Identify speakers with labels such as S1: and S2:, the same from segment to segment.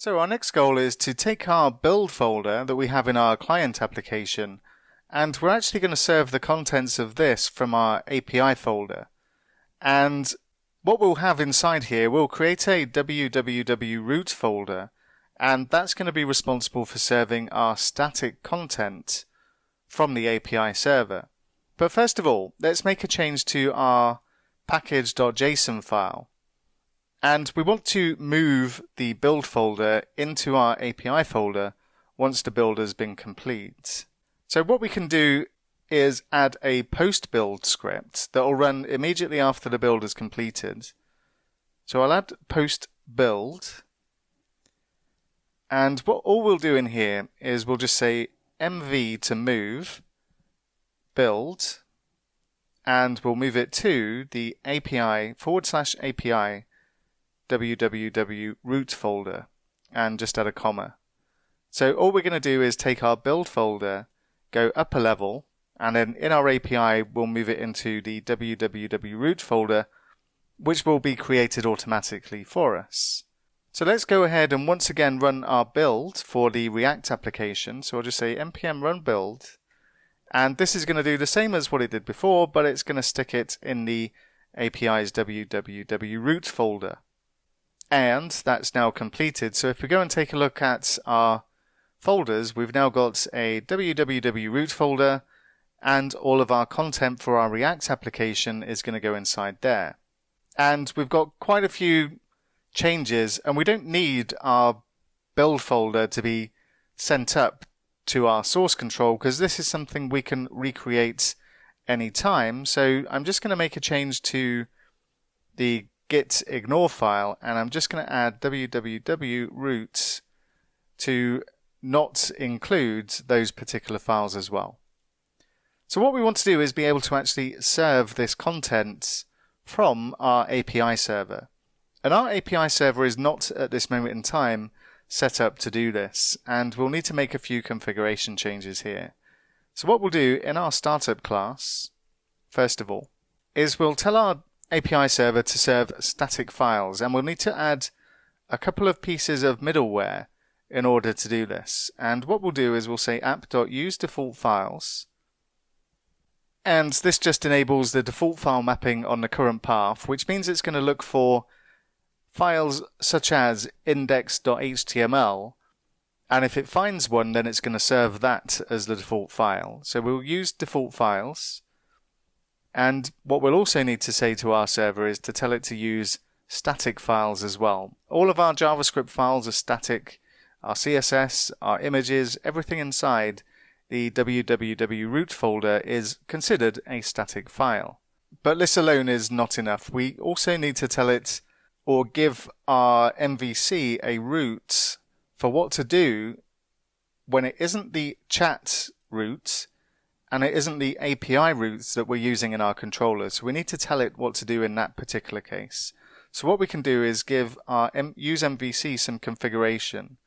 S1: So our next goal is to take our build folder that we have in our client application, and we're actually going to serve the contents of this from our API folder. And what we'll have inside here, we'll create a www root folder, and that's going to be responsible for serving our static content from the API server. But first of all, let's make a change to our package.json file. And we want to move the build folder into our API folder once the build has been complete. So what we can do is add a post build script that will run immediately after the build is completed. So I'll add post build, and all we'll do in here is we'll just say mv to move build, and we'll move it to the API /API www root folder and just add a comma. So all we're going to do is take our build folder, go up a level, and then in our API we'll move it into the www root folder, which will be created automatically for us. So let's go ahead and once again run our build for the React application. So I'll just say npm run build, and this is going to do the same as what it did before, but it's going to stick it in the API's www root folder. And that's now completed. So if we go and take a look at our folders, we've now got a www root folder, and all of our content for our React application is going to go inside there. And we've got quite a few changes, and we don't need our build folder to be sent up to our source control because this is something we can recreate anytime. So I'm just going to make a change to the git ignore file, and I'm just going to add www root to not include those particular files as well. So what we want to do is be able to actually serve this content from our API server. And our API server is not at this moment in time set up to do this, and we'll need to make a few configuration changes here. So what we'll do in our startup class, first of all, is we'll tell our API server to serve static files, and we'll need to add a couple of pieces of middleware in order to do this. And what we'll do is we'll say app.useDefaultFiles, and this just enables the default file mapping on the current path, which means it's going to look for files such as index.html, and if it finds one, then it's going to serve that as the default file. So we'll use default files. And what we'll also need to say to our server is to tell it to use static files as well. All of our JavaScript files are static, our CSS, our images, everything inside the www root folder is considered a static file. But this alone is not enough. We also need to tell it or give our MVC a route for what to do when it isn't the chat route and it isn't the API routes that we're using in our controller. So we need to tell it what to do in that particular case. So what we can do is give our use MVC some configuration,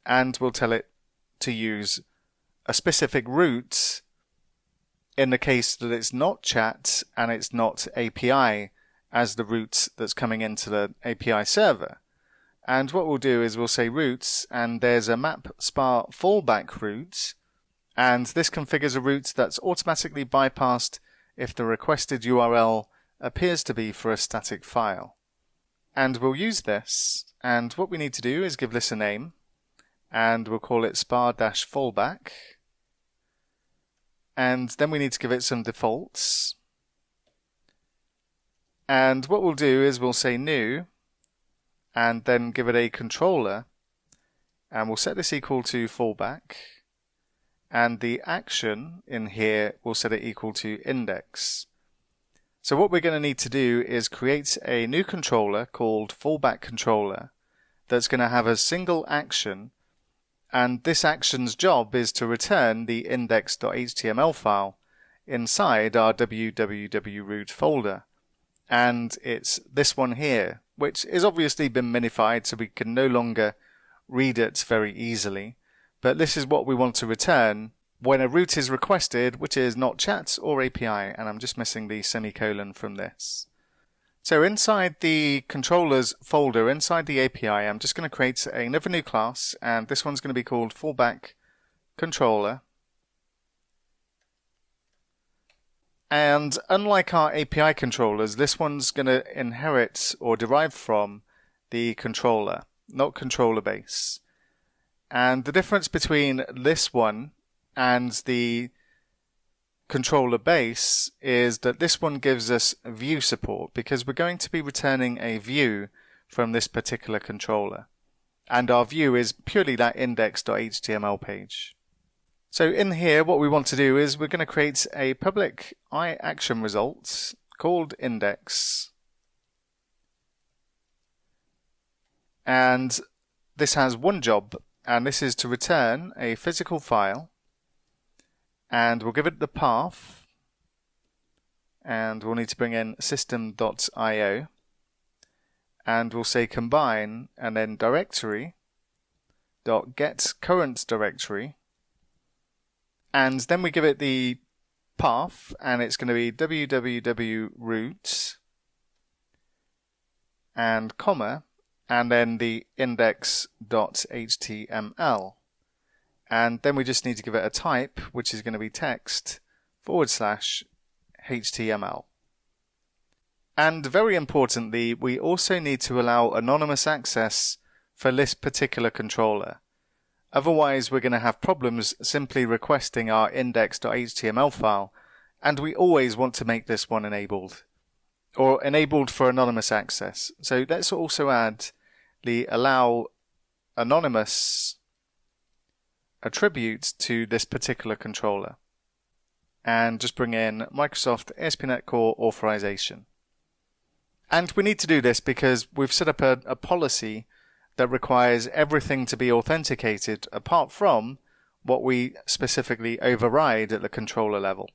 S1: and we'll tell it to use a specific route in the case that it's not chat and it's not API as the route that's coming into the API server. And what we'll do is we'll say routes, and there's a map spar fallback route, and this configures a route that's automatically bypassed if the requested URL appears to be for a static file. And we'll use this, and what we need to do is give this a name, and we'll call it spar-fallback, and then we need to give it some defaults. And what we'll do is we'll say new, and then give it a controller, and we'll set this equal to fallback, and the action in here we'll set it equal to index. So what we're going to need to do is create a new controller called fallback controller that's going to have a single action, and this action's job is to return the index.html file inside our www root folder. And it's this one here, which has obviously been minified so we can no longer read it very easily. But this is what we want to return when a route is requested, which is not chat or API, and I'm just missing the semicolon from this. So inside the controllers folder, inside the API, I'm just going to create another new class, and this one's going to be called fallback controller. And unlike our API controllers, this one's going to inherit or derive from the controller, not controller base. And the difference between this one and the controller base is that this one gives us view support, because we're going to be returning a view from this particular controller. And our view is purely that index.html page. So in here, what we want to do is we're going to create a public iAction result called index. And this has one job, and this is to return a physical file. And we'll give it the path, and we'll need to bring in system.io, and we'll say combine, and then directory.getCurrentDirectory, and then we give it the path, and it's going to be www.root, and comma, and then the index.html. And then we just need to give it a type, which is going to be text/HTML. And very importantly, we also need to allow anonymous access for this particular controller. Otherwise, we're going to have problems simply requesting our index.html file, and we always want to make this one enabled, or enabled for anonymous access. So let's also add the allow anonymous attribute to this particular controller, and just bring in Microsoft ASP.NET Core authorization. And we need to do this because we've set up a policy that requires everything to be authenticated apart from what we specifically override at the controller level.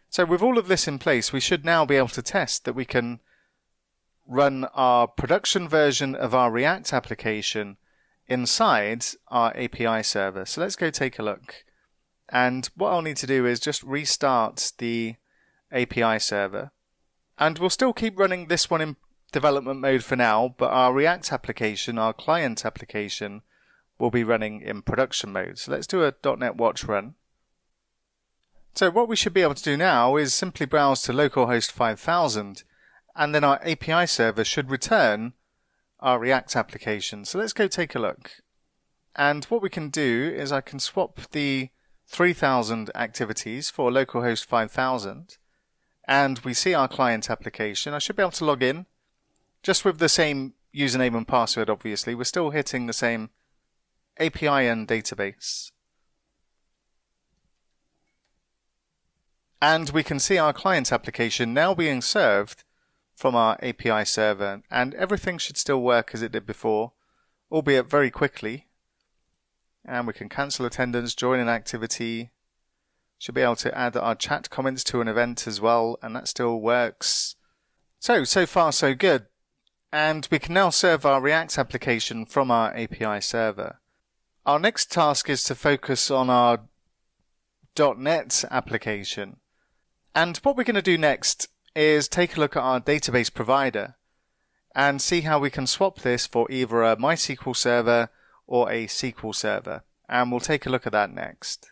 S1: So with all of this in place, we should now be able to test that we can run our production version of our React application inside our API server. So let's go take a look. And what I'll need to do is just restart the API server. And we'll still keep running this one in development mode for now, but our React application, our client application, will be running in production mode. So let's do a .NET Watch run. So what we should be able to do now is simply browse to localhost 5000, and then our API server should return our React application. So let's go take a look. And what we can do is I can swap the 3000 activities for localhost 5000, and we see our client application. I should be able to log in just with the same username and password. Obviously, we're still hitting the same API and database. And we can see our client application now being served from our API server, and everything should still work as it did before, albeit very quickly. And we can cancel attendance, join an activity. Should be able to add our chat comments to an event as well, and that still works. So far so good. And we can now serve our React application from our API server. Our next task is to focus on our .NET application. And what we're going to do next is take a look at our database provider and see how we can swap this for either a MySQL server or a SQL server. And we'll take a look at that next.